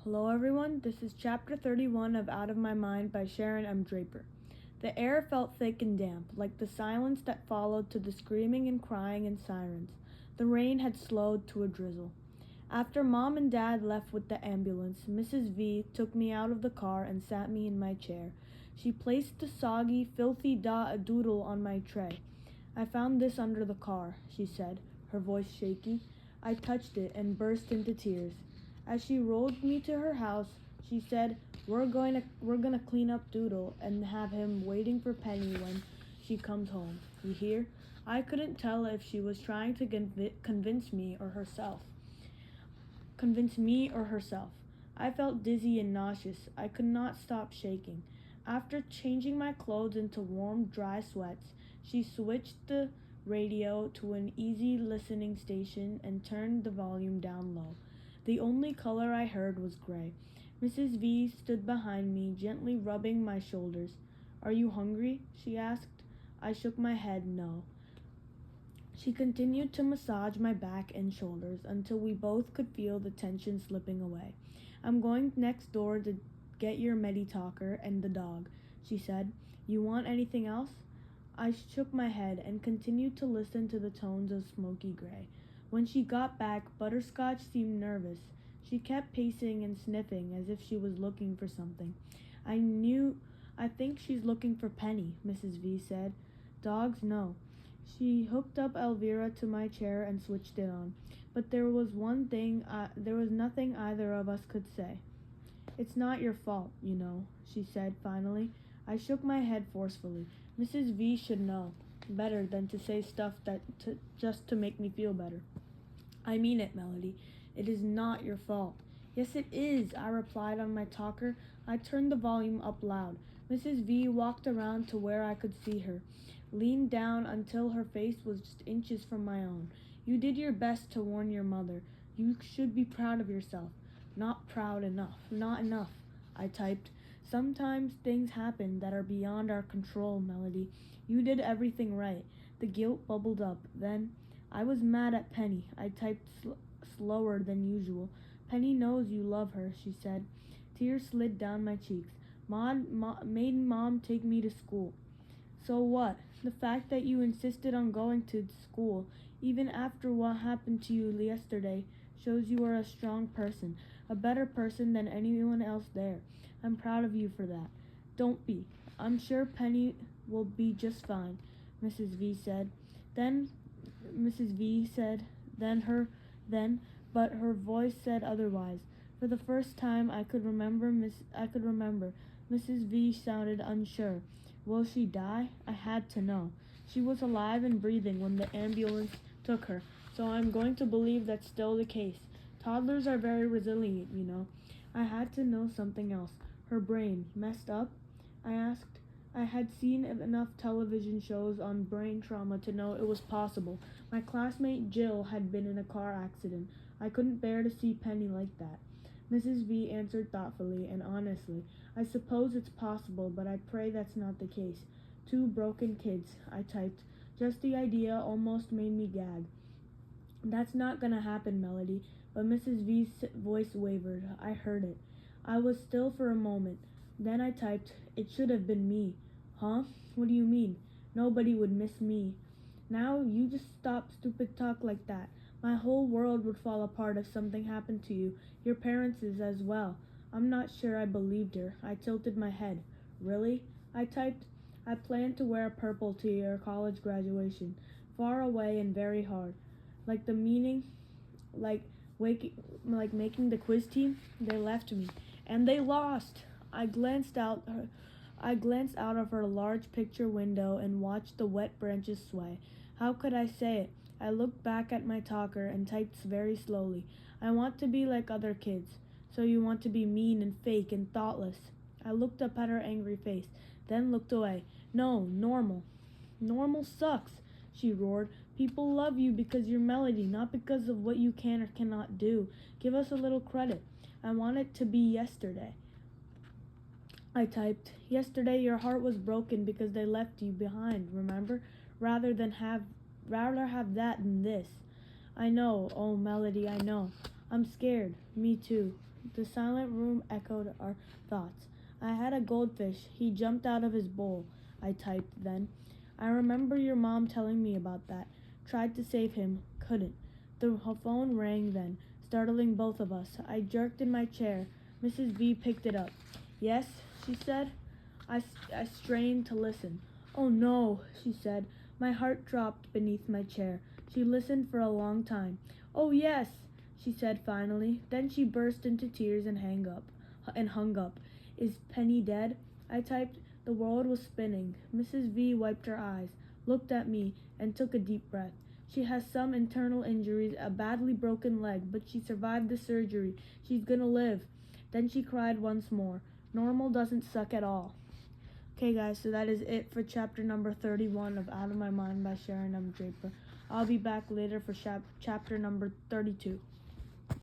Hello everyone, this is chapter 31 of Out of My Mind by Sharon M Draper. The air felt thick and damp, like the silence that followed to the screaming and crying and sirens. The rain had slowed to a drizzle. After Mom and Dad left with the ambulance, Mrs. V took me out of the car and sat me in my chair. She placed the soggy, filthy doodle on my tray. "I found this under the car," she said, her voice shaky. I touched it and burst into tears. As she rolled me to her house, she said, We're gonna clean up Doodle and have him waiting for Penny when she comes home. You hear?" I couldn't tell if she was trying to convince me or herself. I felt dizzy and nauseous. I could not stop shaking. After changing my clothes into warm, dry sweats, she switched the radio to an easy listening station and turned the volume down low. The only color I heard was gray. Mrs. V stood behind me, gently rubbing my shoulders. "Are you hungry?" she asked. I shook my head no. She continued to massage my back and shoulders until we both could feel the tension slipping away. "I'm going next door to get your Medi-Talker and the dog," she said. "You want anything else?" I shook my head and continued to listen to the tones of smoky gray. When she got back, Butterscotch seemed nervous. She kept pacing and sniffing as if she was looking for something. "I think she's looking for Penny," Mrs. V said. "Dogs, no." She hooked up Elvira to my chair and switched it on. But there was nothing either of us could say. "It's not your fault, you know," she said finally. I shook my head forcefully. Mrs. V should know better than to say stuff just to make me feel better. "I mean it, Melody. It is not your fault." "Yes, it is," I replied on my talker. I turned the volume up loud. Mrs. V walked around to where I could see her, leaned down until her face was just inches from my own. "You did your best to warn your mother. You should be proud of yourself." "Not proud enough. Not enough," I typed. "Sometimes things happen that are beyond our control, Melody. You did everything right." The guilt bubbled up. Then, "I was mad at Penny." I typed slower than usual. "Penny knows you love her," she said. Tears slid down my cheeks. Made Mom take me to school." "So what? The fact that you insisted on going to school, even after what happened to you yesterday, shows you are a strong person, a better person than anyone else there. I'm proud of you for that." "Don't be. I'm sure Penny will be just fine," Mrs. V said. But her voice said otherwise. For the first time I could remember, Mrs. V sounded unsure. "Will she die?" I had to know. She was alive and breathing when the ambulance took her, so I'm going to believe that's still the case. Toddlers are very resilient, you know. I had to know something else. "Her brain messed up?" I asked. I had seen enough television shows on brain trauma to know it was possible. My classmate Jill had been in a car accident. I couldn't bear to see Penny like that. Mrs. V answered thoughtfully and honestly. "I suppose it's possible, but I pray that's not the case. 2 broken kids," I typed. Just the idea almost made me gag. "That's not gonna happen, Melody." But Mrs. V's voice wavered. I heard it. I was still for a moment. Then I typed, "It should have been me." "Huh? What do you mean?" "Nobody would miss me." "Now you just stop stupid talk like that. My whole world would fall apart if something happened to you. Your parents is as well." I'm not sure I believed her. I tilted my head. "Really?" I typed. "I plan to wear purple to your college graduation. Far away and very hard. Like the meaning, like making the quiz team." They left me. And they lost. I glanced out of her large picture window and watched the wet branches sway. How could I say it? I looked back at my talker and typed very slowly. "I want to be like other kids." "So you want to be mean and fake and thoughtless." I looked up at her angry face, then looked away. "No, normal." "Normal sucks," she roared. "People love you because you're Melody, not because of what you can or cannot do. Give us a little credit." "I want it to be yesterday." I typed. "Yesterday your heart was broken because they left you behind, remember? Rather have that than this." "I know, oh Melody, I know. I'm scared." "Me too." The silent room echoed our thoughts. I had a goldfish. He jumped out of his bowl, I typed then. I remember your mom telling me about that. Tried to save him. Couldn't. The phone rang then, startling both of us. I jerked in my chair. Mrs. V picked it up. Yes, she said. I strained to listen. Oh no, she said. My heart dropped beneath my chair. She listened for a long time. Oh yes, she said finally. Then she burst into tears and hung up. Is Penny dead? I typed. The world was spinning. Mrs. V wiped her eyes, looked at me, and took a deep breath. She has some internal injuries, a badly broken leg, but she survived the surgery. She's gonna live. Then she cried once more. Normal doesn't suck at all. Okay, guys, so that is it for chapter number 31 of Out of My Mind by Sharon M Draper. I'll be back later for chapter number 32.